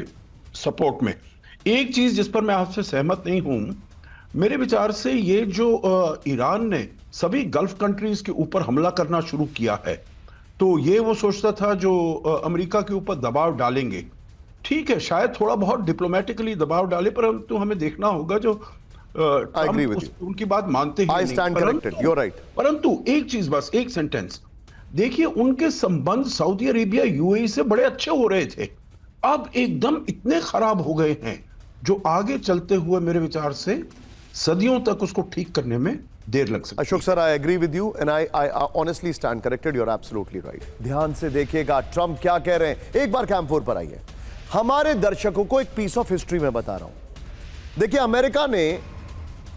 [SPEAKER 4] सपोर्ट में। एक चीज जिस पर मैं आपसे सहमत नहीं हूं, मेरे विचार से ये जो ईरान ने सभी गल्फ कंट्रीज के ऊपर हमला करना शुरू किया है, तो ये वो सोचता था जो अमेरिका के ऊपर दबाव डालेंगे, ठीक है, शायद थोड़ा बहुत डिप्लोमेटिकली दबाव डाले, परंतु हमें देखना होगा जो उनकी बात मानते ही नहीं। परंतु एक चीज, बस एक सेंटेंस देखिए, उनके संबंध सऊदी अरेबिया यूएई से बड़े अच्छे हो रहे थे, अब एकदम इतने खराब हो गए हैं जो आगे चलते हुए मेरे विचार से सदियों तक उसको ठीक करने में देर लग सकती है।
[SPEAKER 1] Ashok sir, I agree with you and I honestly stand corrected, you are absolutely right. ध्यान से देखिएगा ट्रंप क्या कह रहे हैं। एक बार कैंप 4 पर आइए, हमारे दर्शकों को एक पीस ऑफ हिस्ट्री में बता रहा हूं। देखिए, अमेरिका ने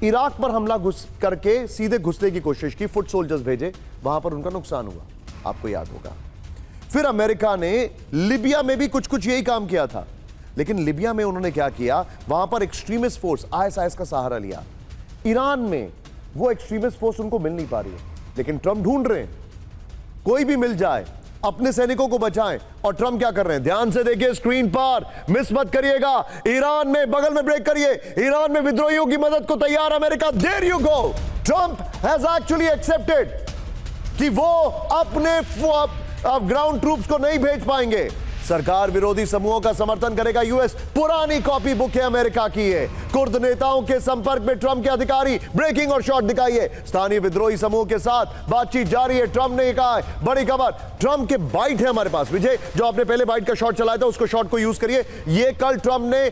[SPEAKER 1] इराक पर हमला करके सीधे घुसने की कोशिश की, फुट सोल्जर्स भेजे, वहां पर उनका नुकसान हुआ, आपको याद होगा। फिर अमेरिका ने लिबिया में भी कुछ कुछ यही काम किया था, लेकिन लिबिया में उन्होंने क्या किया, वहां पर एक्सट्रीमिस्ट फोर्स आईएसआईएस का सहारा लिया। ईरान में वो एक्सट्रीमिस्ट फोर्स उनको मिल नहीं पा रही है, लेकिन ट्रंप ढूंढ रहे हैं कोई भी मिल जाए, अपने सैनिकों को बचाएं। और ट्रंप क्या कर रहे हैं, ध्यान से देखिए स्क्रीन पर, मिस मत करिएगा। ईरान में, बगल में ब्रेक करिए, ईरान में विद्रोहियों की मदद को तैयार America. There you go, Trump has actually accepted कि वो अपने ग्राउंड ट्रूप्स को नहीं भेज पाएंगे। सरकार विरोधी समूहों का समर्थन करेगा यूएस, पुरानी कॉपी बुक है अमेरिका की है। कुर्द नेताओं के संपर्क में ट्रंप के अधिकारी, ब्रेकिंग और शॉट दिखाइए। स्थानीय विद्रोही समूह के साथ बातचीत जारी है, ट्रंप ने कहा है। बड़ी खबर, ट्रंप के बाइट है हमारे पास। विजय, जो आपने पहले बाइट का शॉट चलाया था, उसको शॉट को यूज करिए। ये कल ट्रंप ने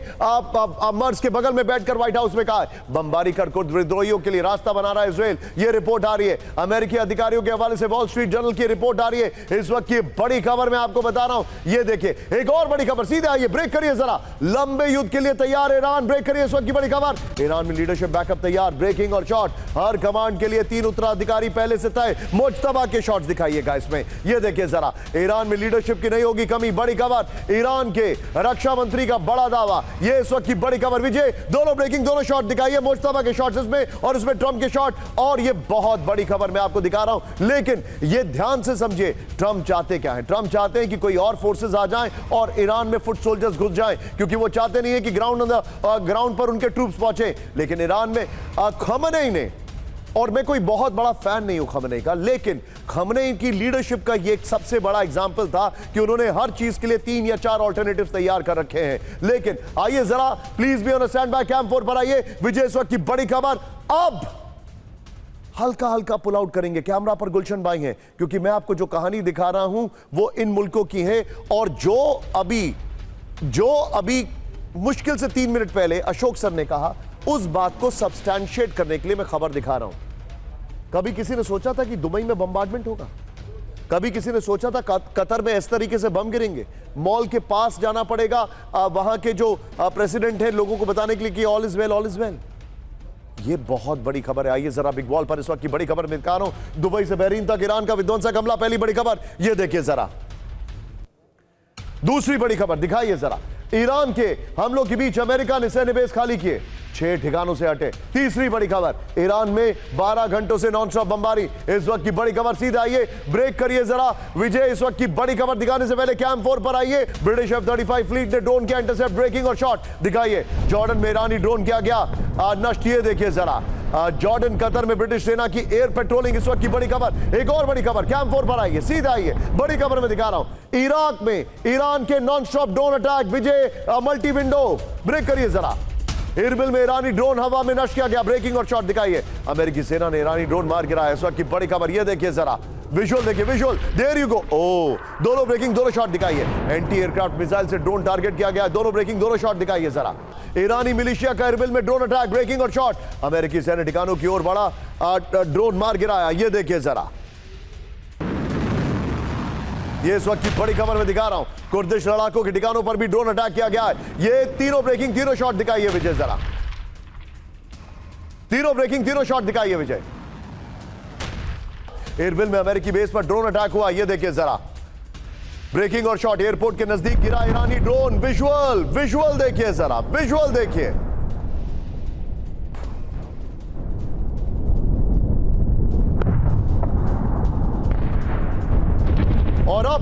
[SPEAKER 1] मर्ज के बगल में बैठकर व्हाइट हाउस में कहा है, बमबारी कर कुर्द विद्रोहियों के लिए रास्ता बना रहा है इजराइल। ये रिपोर्ट आ रही है अमेरिकी अधिकारियों के हवाले से, वॉल स्ट्रीट जर्नल की रिपोर्ट आ रही है इस वक्त की बड़ी खबर मैं आपको बता रहा हूं। ये देखिए एक और बड़ी खबर, सीधे आइए, ब्रेक करिए जरा। लंबे युद्ध के लिए तैयार ईरान, ब्रेक करिए इस वक्त की बड़ी खबर। ईरान में लीडरशिप बैकअप तैयार, ब्रेकिंग और शॉट। हर कमांड के लिए 3 उत्तराधिकारी पहले से तय। मुज्तबा के शॉट्स दिखाइएगा इसमें, ये देखिए जरा। ईरान में लीडरशिप की नहीं होगी कमी, बड़ी खबर। ईरान के रक्षा मंत्री का बड़ा दावा, ये इस वक्त की बड़ी खबर। विजय, दोनों ब्रेकिंग, दोनों शॉट दिखाइए, मुज्तबा के शॉट्स इसमें और इसमें ट्रंप के शॉट। और ये बहुत बड़ी खबर मैं आपको दिखा रहा हूं, लेकिन ये ध्यान से समझिए, ट्रंप चाहते क्या है। ट्रंप चाहते हैं कि कोई और फोर्सेस आ जाएं और ईरान में फुट सोल्जर्स घुस जाएं, क्योंकि वो चाहते नहीं है कि ग्राउंड पर उनके ट्रूप्स पहुंचे। लेकिन ईरान में खमेनी ने, और मैं कोई बहुत बड़ा फैन नहीं हूं खमेनी का, लेकिन खमेनी की लीडरशिप का ये एक सबसे बड़ा एग्जांपल था कि उन्होंने हर चीज के लिए 3 या 4 ऑल्टरनेटिव्स तैयार कर रखे हैं। लेकिन आइए जरा, please be on stand by, camp 4 पर आइए। विजय, इस वक्त की बड़ी खबर, अब हल्का हल्का पुल आउट करेंगे। कैमरा पर गुलशन भाई हैं, क्योंकि मैं आपको जो कहानी दिखा रहा हूं वो इन मुल्कों की है। और जो अभी मुश्किल से 3 मिनट पहले अशोक सर ने कहा, उस बात को सब्सटैंशिएट करने के लिए मैं खबर दिखा रहा हूं। कभी किसी ने सोचा था कि दुबई में बम्बार्डमेंट होगा? कभी किसी ने सोचा था कतर में इस तरीके से बम गिरेंगे? मॉल के पास जाना पड़ेगा वहां के जो प्रेसिडेंट है लोगों को बताने के लिए कि all is well, all is well. ये बहुत बड़ी खबर है। आइए जरा बिग बॉल पर इस वक्त की बड़ी खबर मैं दिखा रहा हूं। दुबई से बहरीन तक ईरान का विध्वंसक हमला, पहली बड़ी खबर ये देखिए जरा। दूसरी बड़ी खबर दिखाइए जरा, ईरान के हमलों के बीच अमेरिका ने सैन्य बेस खाली किए, 6 ठिकानों से हटे। तीसरी बड़ी खबर, ईरान में 12 घंटों से नॉन स्टॉप बमबारी, इस वक्त की बड़ी खबर। सीधे आइए, ब्रेक करिए जरा। विजय, इस वक्त की बड़ी खबर दिखाने से पहले कैंप 4 पर आइए। ब्रिटिश F-35 फ्लीट ने ड्रोन के इंटरसेप्ट, ब्रेकिंग और शॉट दिखाइए। जॉर्डन में ईरानी ड्रोन किया गया नष्ट, ये देखिए जरा। जॉर्डन, कतर में ब्रिटिश सेना की एयर पेट्रोलिंग, इस वक्त की बड़ी खबर। एक और बड़ी खबर, कैंप 4 पर आइए, सीधे आइए, बड़ी खबर में दिखा रहा हूं। इराक में ईरान के नॉन स्टॉप ड्रोन अटैक, विजय मल्टी विंडो, ब्रेक करिए जरा। इरबिल में ईरानी ड्रोन हवा में नष्ट किया गया, ब्रेकिंग और शॉट दिखाइए। अमेरिकी सेना ने ईरानी ड्रोन मार गिराया, इस वक्त की बड़ी खबर, ये देखिए जरा। विजुअल देखिए, विजुअल, देयर यू गो। ओ, दोनों ब्रेकिंग, दोनों शॉट दिखाइए। एंटी एयरक्राफ्ट मिसाइल से ड्रोन टारगेट किया गया, दोनों ब्रेकिंग, दोनों शॉट दिखाइए जरा। ईरानी मिलिशिया का इरबिल में ड्रोन अटैक, ब्रेकिंग और शॉट। अमेरिकी सैन्य ठिकानों की ओर बड़ा ड्रोन मार गिराया, ये देखिए जरा। ये इस वक्त की बड़ी खबर में दिखा रहा हूं। कुर्दिश लड़ाकों के ठिकानों पर भी ड्रोन अटैक किया गया है। ये तीनों ब्रेकिंग, तीनों शॉट दिखाइए विजय जरा। तीनों ब्रेकिंग, तीनों शॉट दिखाइए विजय। एयरबिल में अमेरिकी बेस पर ड्रोन अटैक हुआ, ये देखिए जरा। ब्रेकिंग और शॉट, एयरपोर्ट के नजदीक गिरा ईरानी ड्रोन। विजुअल, विजुअल देखिए जरा, विजुअल देखिए।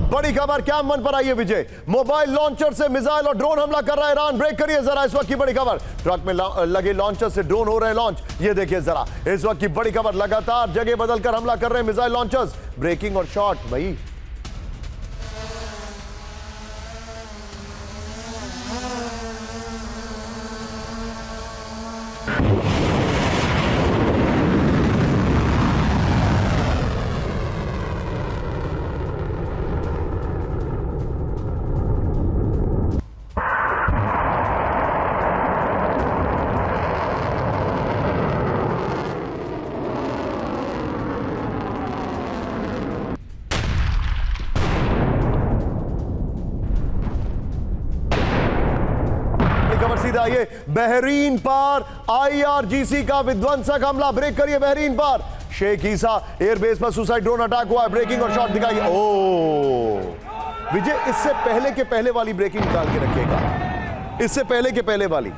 [SPEAKER 1] बड़ी खबर कैम वन पर आई है विजय। मोबाइल लॉन्चर से मिसाइल और ड्रोन हमला कर रहा है ईरान। ब्रेक करिए जरा इस वक्त की बड़ी खबर। ट्रक में लगे लॉन्चर से ड्रोन हो रहे हैं लॉन्च। ये देखिए जरा इस वक्त की बड़ी खबर। लगातार जगह बदलकर हमला कर रहे हैं मिसाइल लॉन्चर्स। ब्रेकिंग और शॉट भाई। खबर सीधा आइए बहरीन पर आईआरजीसी का विध्वंसक हमला। ब्रेक करिए बहरीन पर शेख ईसा एयरबेस पर सुसाइड ड्रोन अटैक हुआ है। ब्रेकिंग और शॉट दिखाइए। ओ विजय इससे पहले के पहले वाली ब्रेकिंग निकाल के रखिएगा। इससे पहले के पहले वाली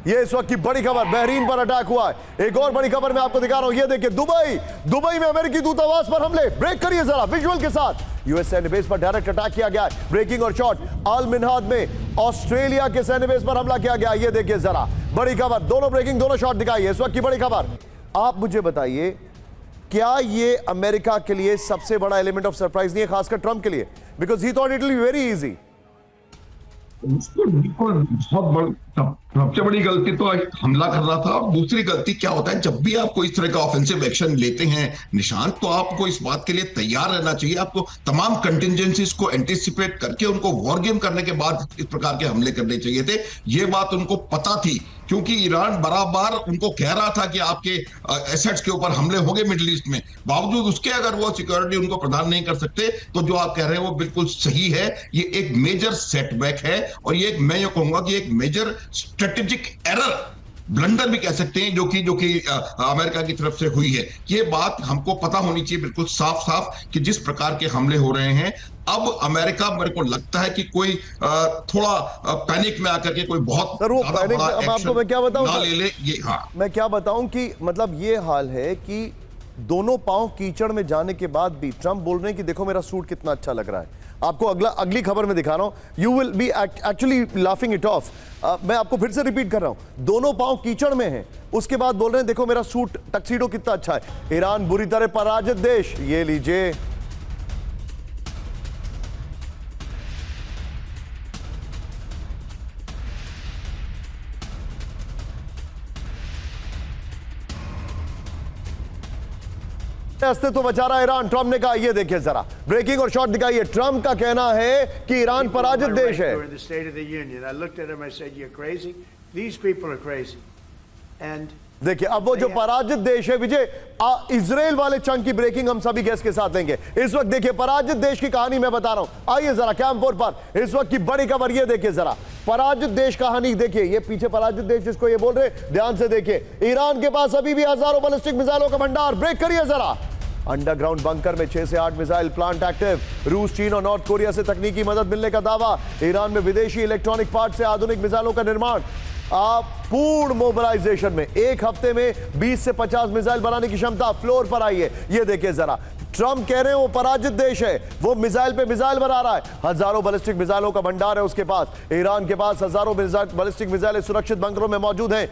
[SPEAKER 1] ये इस वक्त की बड़ी खबर। बहरीन पर अटैक हुआ है। एक और बड़ी खबर मैं आपको दिखा रहा हूं। ये देखिए दुबई में अमेरिकी दूतावास पर हमले। ब्रेक करिए जरा विजुअल के साथ। यूएस सैन्य बेस पर डायरेक्ट अटैक किया गया है। ब्रेकिंग और शॉट। अल मिनहाद में ऑस्ट्रेलिया के सैन्य बेस पर हमला किया गया। ये देखिए जरा बड़ी खबर। दोनों ब्रेकिंग दोनों शॉट दिखाइए इस वक्त की बड़ी खबर। आप मुझे बताइए क्या ये अमेरिका के लिए सबसे बड़ा एलिमेंट ऑफ सरप्राइज नहीं है, खासकर ट्रंप के लिए? Because he thought it will be very easy.
[SPEAKER 3] बिल्कुल सबसे बड़ी गलती तो हमला कर रहा था। दूसरी गलती क्या होता है, जब भी आप कोई इस तरह का ऑफेंसिव एक्शन लेते हैं निशांत, तो आपको इस बात के लिए तैयार रहना चाहिए। आपको तमाम कंटिजेंसीज को एंटिसिपेट करके उनको वॉर गेम करने के बाद इस प्रकार के हमले करने चाहिए थे। ये बात उनको पता थी क्योंकि ईरान बराबर उनको कह रहा था कि आपके एसेट्स के ऊपर हमले होंगे मिडिल ईस्ट में। बावजूद उसके अगर वो सिक्योरिटी उनको प्रदान नहीं कर सकते तो जो आप कह रहे हैं वो बिल्कुल सही है। ये एक मेजर सेटबैक है और ये मैं ये कहूंगा कि एक मेजर स्ट्रेटेजिक एरर, ब्लंडर भी कह सकते हैं, जो कि अमेरिका की तरफ से हुई है। ये बात हमको पता होनी चाहिए बिल्कुल साफ साफ कि जिस प्रकार के हमले हो रहे हैं अब अमेरिका, मेरे को लगता है कि कोई थोड़ा पैनिक में आकर के कोई बहुत
[SPEAKER 1] आपको मैं क्या बताऊं
[SPEAKER 3] ना ले ले। ये हाँ
[SPEAKER 1] मैं क्या बताऊं कि मतलब ये हाल है कि दोनों पांव कीचड़ में जाने के बाद भी ट्रंप बोल रहे हैं कि देखो मेरा सूट कितना अच्छा लग रहा है। आपको अगली खबर में दिखा रहा हूं। You will be actually laughing it of. मैं आपको फिर से रिपीट कर रहा हूं। दोनों पांव कीचड़ में हैं, उसके बाद बोल रहे हैं देखो मेरा सूट टक्सीडो कितना अच्छा है। ईरान बुरी तरह पराजित देश। ये लीजिए अस्तित्व बचा रहा ईरान। ट्रंप ने कहा, ये देखिए जरा ब्रेकिंग और शॉट दिखाइए। ट्रंप का कहना है कि ईरान पराजित देश है। देखिए अब वो जो पराजित देश है विजय, इजराइल वाले चंक की ब्रेकिंग हम सभी गेस्ट के साथ लेंगे इस वक्त। देखिए पराजित देश की कहानी मैं बता रहा हूं। आइए जरा कैंप 4 पर इस वक्त की बड़ी खबर। ये देखिए जरा पराजित देश कहानी। देखिए ये पीछे पराजित देश जिसको ये बोल रहे, ध्यान से देखिए। ईरान के पास अभी भी हजारों बैलिस्टिक मिसाइलों का भंडार। ब्रेक करिए जरा। अंडरग्राउंड बंकर में 6 से 8 मिसाइल प्लांट एक्टिव। रूस, चीन और नॉर्थ कोरिया से तकनीकी मदद मिलने का दावा। ईरान में विदेशी इलेक्ट्रॉनिक पार्ट से आधुनिक मिसाइलों का निर्माण। पूर्ण मोबिलाइजेशन में एक हफ्ते में 20 से 50 मिसाइल बनाने की क्षमता फ्लोर पर आई है। ये देखिए जरा ट्रंप कह रहे हैं वो पराजित देश है, वो मिसाइल पे मिसाइल बना रहा है। हजारों बैलिस्टिक मिसाइलों का भंडार है उसके पास। ईरान के पास हजारों बैलिस्टिक मिसाइलें सुरक्षित बंकरों में मौजूद हैं।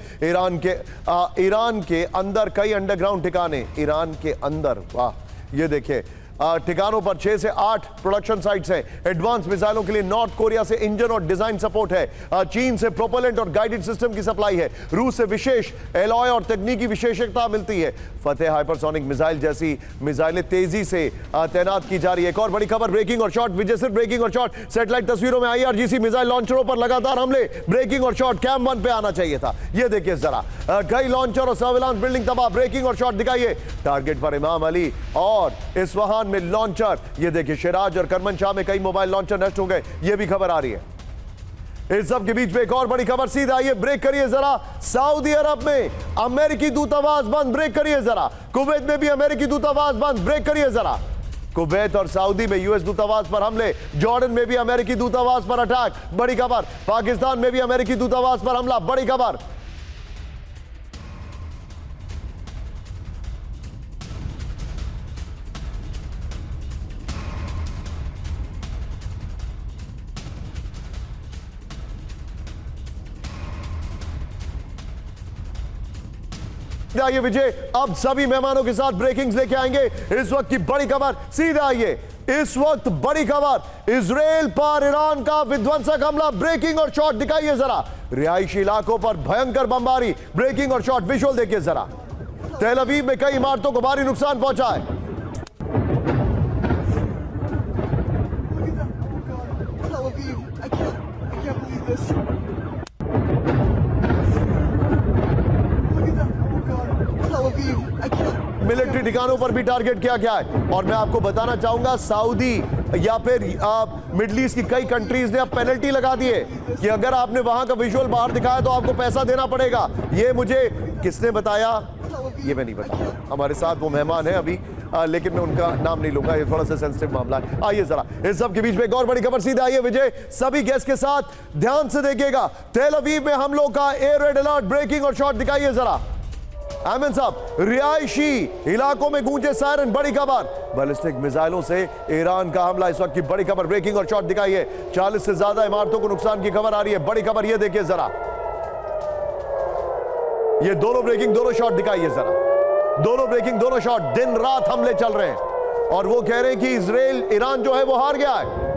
[SPEAKER 1] ईरान के अंदर कई अंडरग्राउंड ठिकाने। ईरान के अंदर वाह ये देखिए ठिकानों पर 6 से 8 प्रोडक्शन साइट्स हैं। एडवांस मिसाइलों के लिए नॉर्थ कोरिया से इंजन और डिजाइन सपोर्ट है। चीन से प्रोपेलेंट और गाइडेड सिस्टम की सप्लाई है। रूस से विशेष एलॉय और तकनीकी विशेषज्ञता मिलती है। फतेह हाइपरसोनिक मिसाइल जैसी मिसाइलें तेजी से तैनात की जा रही है। एक और बड़ी खबर ब्रेकिंग और शॉट विजय, सिर्फ ब्रेकिंग और शॉट। सैटेलाइट तस्वीरों में आईआरजीसी मिसाइल लॉन्चरों पर लगातार हमले। ब्रेकिंग और शॉट कैम 1 पे आना चाहिए था। यह देखिए जरा कई लॉन्चर और सर्विलांस बिल्डिंग तबाह। ब्रेकिंग और शॉट दिखाइए। टारगेट पर इमाम अली और इस्फहान में लॉन्चर। ये देखिए शिराज और करमनशाह में कई मोबाइल लॉन्चर नष्ट हो गए। ये भी खबर आ रही है। इस सब के बीच में एक और बड़ी खबर सीधा आइए। ब्रेक करिए जरा। सऊदी अरब में अमेरिकी दूतावास बंद। ब्रेक करिए जरा। कुवैत में भी अमेरिकी दूतावास बंद। ब्रेक करिए जरा। कुवैत और सऊदी में यूएस दूतावास पर हमले। जॉर्डन में भी अमेरिकी दूतावास पर अटैक। बड़ी खबर। पाकिस्तान में भी अमेरिकी दूतावास पर हमला। बड़ी खबर। आइए विजय, अब सभी मेहमानों के साथ ब्रेकिंग्स लेके आएंगे। इस वक्त की बड़ी खबर, सीधा आइए इस वक्त बड़ी खबर, इजराइल पर ईरान का विध्वंसक हमला, ब्रेकिंग और शॉट दिखाइए जरा। रिहायशी इलाकों पर भयंकर बमबारी, ब्रेकिंग और शॉट विजुअल देखिए जरा। तेल अवीव में कई इमारतों को भारी नुकसान पहुंचा है।
[SPEAKER 5] I can't believe this. Look at that. Oh God. Tel Aviv. I can't.
[SPEAKER 1] Military ठिकानों पर भी टारगेट किया गया है। और मैं आपको बताना चाहूंगा, सऊदी या फिर मिडल ईस्ट की कई कंट्रीज ने अब पेनल्टी लगा दी है कि अगर आपने वहां का विजुअल बाहर दिखाया तो आपको पैसा देना पड़ेगा। ये मुझे किसने बताया ये मैं नहीं बताऊंगा, हमारे साथ वो मेहमान है अभी, लेकिन मैं उनका नाम नहीं लूंगा, ये थोड़ा सा सेंसिटिव मामला है। आइए जरा इस सब के बीच में एक और बड़ी खबर, सीधा आइए विजय, सभी गेस्ट के साथ ध्यान से देखिएगा। तेल अवीव में हमलों का एयर रेड अलर्ट, ब्रेकिंग और शॉट दिखाइए जरा। आमिन साहब, रिहायशी इलाकों में गूंजे सायरन, बड़ी खबर, बैलिस्टिक मिसाइलों से ईरान का हमला, इस वक्त की बड़ी खबर, ब्रेकिंग और शॉट दिखाइए। 40 से ज्यादा इमारतों को नुकसान की खबर आ रही है, बड़ी खबर, ये देखिए जरा, ये दोनों ब्रेकिंग दोनों शॉट दिखाइए जरा, दोनों ब्रेकिंग दोनों शॉट, दिन रात हमले चल रहे हैं और वो कह रहे हैं कि इजराइल ईरान जो है वो हार गया है।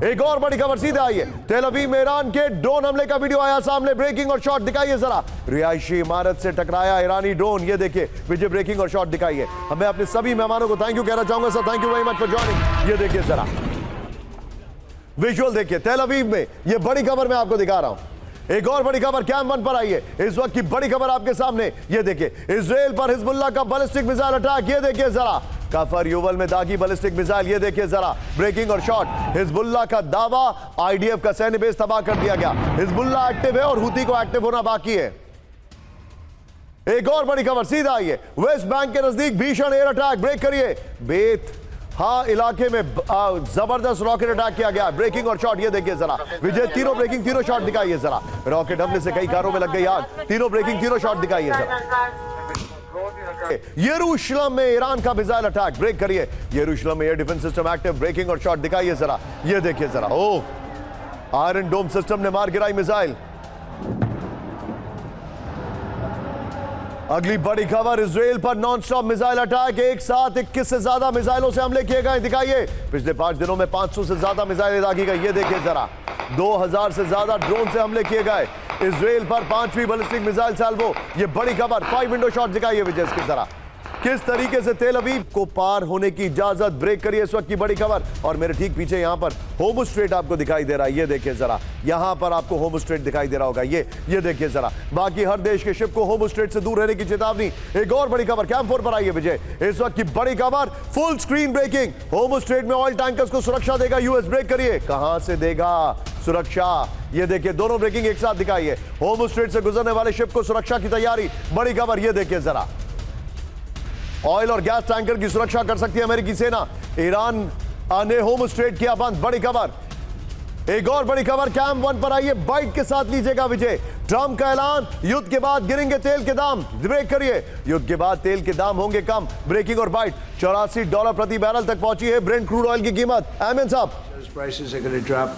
[SPEAKER 1] एक और बड़ी खबर, सीधे आइए, तेल अवीव में ईरान के ड्रोन हमले का वीडियो आया सामने, ब्रेकिंग और शॉट दिखाइए जरा। रिहायशी इमारत से टकराया ईरानी ड्रोन, ये देखिए विजय, ब्रेकिंग और शॉट दिखाइए। मैं अपने सभी मेहमानों को थैंक यू कहना चाहूंगा sir, thank you very much for joining. ये देखिए जरा विजुअल देखिए, तेल अवीव में ये बड़ी खबर मैं आपको दिखा रहा हूं। एक और बड़ी खबर कैम वन पर आई है, इस वक्त की बड़ी खबर आपके सामने, ये देखिए, इजराइल पर हिजबुल्लाह का बैलिस्टिक मिसाइल अटैक, ये देखिए जरा, काफर युवल में दागी बैलिस्टिक मिसाइल, ये देखिए जरा, ब्रेकिंग और शॉट। हिजबुल्लाह का दावा, आईडीएफ का सैन्य बेस तबाह कर दिया गया। हिजबुल्लाह एक्टिव है और हुती को एक्टिव होना बाकी है। एक और बड़ी खबर, सीधा आइए, वेस्ट बैंक के नजदीक भीषण एयर अटैक, ब्रेक करिए, बेत हाँ इलाके में जबरदस्त रॉकेट अटैक किया गया, ब्रेकिंग और शॉट, ये देखिए जरा विजय, तीनों ब्रेकिंग तीनों शॉट दिखाइए जरा। रॉकेट हमले से कई कारों में लग गई आग, तीनों ब्रेकिंग तीनों शॉट दिखाइए जरा। यरूशलेम में ईरान का मिसाइल अटैक, ब्रेक करिए, यरूशलेम में air defence system active, breaking और शॉट दिखाइए जरा, ये देखिए जरा, ओह आयरन डोम सिस्टम ने मार गिराई मिसाइल। अगली बड़ी खबर, इजराइल पर नॉन स्टॉप मिसाइल अटैक, एक साथ 21 से ज्यादा मिसाइलों से हमले किए गए, दिखाइए, पिछले 5 दिनों में 500 से ज्यादा मिसाइलें दागी गई, ये देखिए जरा, 2000 से ज्यादा ड्रोन से हमले किए गए इजराइल पर, 5वीं बैलिस्टिक मिसाइल साल्वो, ये बड़ी खबर, 5 विंडो शॉट दिखाइए विजय इसकी जरा, किस तरीके से तेल अवीव को पार होने की इजाजत, ब्रेक करिए इस वक्त की बड़ी खबर। और मेरे ठीक पीछे यहां पर होम स्ट्रेट आपको दिखाई दे रहा है, ये देखिए जरा, यहां पर आपको होम स्ट्रेट दिखाई दे रहा होगा, ये देखिए जरा, बाकी हर देश के शिप को होम स्ट्रेट से दूर रहने की चेतावनी। एक और बड़ी खबर कैंप 4 पर आई है विजय, इस वक्त की बड़ी खबर, फुल स्क्रीन ब्रेकिंग, होम स्ट्रेट में ऑयल टैंकर्स को सुरक्षा देगा यूएस, ब्रेक करिए, कहां से देगा सुरक्षा, ये देखिए दोनों ब्रेकिंग एक साथ दिखाइए, होम स्ट्रेट से गुजरने वाले शिप को सुरक्षा की तैयारी, बड़ी खबर, ये देखिए जरा, ऑयल और गैस टैंकर की सुरक्षा कर सकती है अमेरिकी सेना, ईरान ने होम स्ट्रेट किया बंद, बड़ी खबर। एक और बड़ी खबर कैंप 1 पर आई है, बाइट के साथ लीजिएगा विजय, ट्रंप का ऐलान, युद्ध के बाद गिरेंगे तेल के दाम, ब्रेक करिए, युद्ध के बाद तेल के दाम होंगे कम, ब्रेकिंग और बाइट, $84 प्रति बैरल तक पहुंची है ब्रेंट क्रूड ऑयल की कीमत। आमिन साहब,
[SPEAKER 6] prices are going to drop,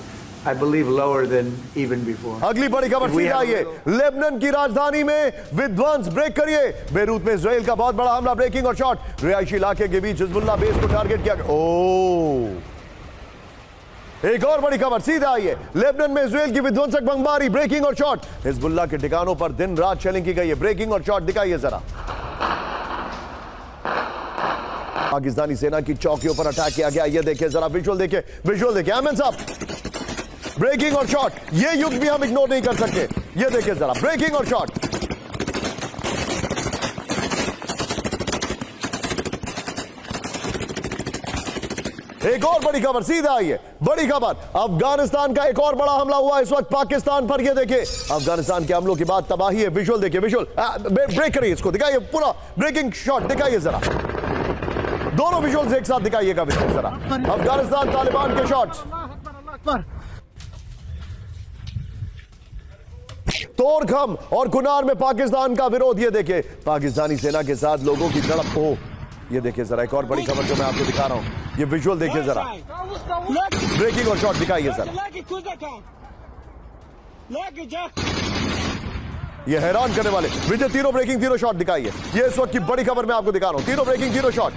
[SPEAKER 6] I believe, lower than even before.
[SPEAKER 1] अगली बड़ी खबर सीधा आइए, लेबनान की राजधानी में विध्वंस, ब्रेक करिए, बेरूत में इजराइल का बहुत बड़ा हमला, ब्रेकिंग और शॉट, रिहायशी इलाके के बीच हिजबुल्लाह बेस को टारगेट किया गया। एक और बड़ी खबर सीधा आइए, लेबनान में इजराइल की विध्वंसक बमबारी, ब्रेकिंग और शॉट, हिजबुल्लाह के ठिकानों पर दिन रात शेलिंग की गई है, ब्रेकिंग और शॉट दिखाइए जरा। पाकिस्तानी सेना की चौकियों पर अटैक किया गया, ये देखिए जरा, विजुअल देखिए आमिन साहब, ब्रेकिंग और शॉट, ये युद्ध भी हम इग्नोर नहीं कर सकते, ये देखिए जरा, ब्रेकिंग और शॉट। एक और बड़ी खबर सीधा आई है, बड़ी खबर, अफगानिस्तान का एक और बड़ा हमला हुआ इस वक्त पाकिस्तान पर, ये देखिए, अफगानिस्तान के हमलों के बाद तबाही है, विजुअल देखिए, विजुअल ब्रेक करिए इसको, दिखाइए पूरा ब्रेकिंग शॉट दिखाइए जरा, दोनों विजुअल्स एक साथ दिखाइएगा विजुअल जरा, अफगानिस्तान तालिबान के शॉट्स, तोरखम और कुनार में पाकिस्तान का विरोध, ये देखिए, पाकिस्तानी सेना के साथ लोगों की झड़प हो, ये देखिए जरा, एक और बड़ी खबर जो मैं आपको दिखा रहा हूं, ये विजुअल देखिए जरा, ब्रेकिंग और शॉट दिखाइए जरा। ये हैरान करने वाले। विजय तीनों ब्रेकिंग, तीनों शॉट दिखाई है। ये इस वक्त की बड़ी खबर मैं आपको दिखा रहा हूं, तीनों ब्रेकिंग, तीनों शॉट।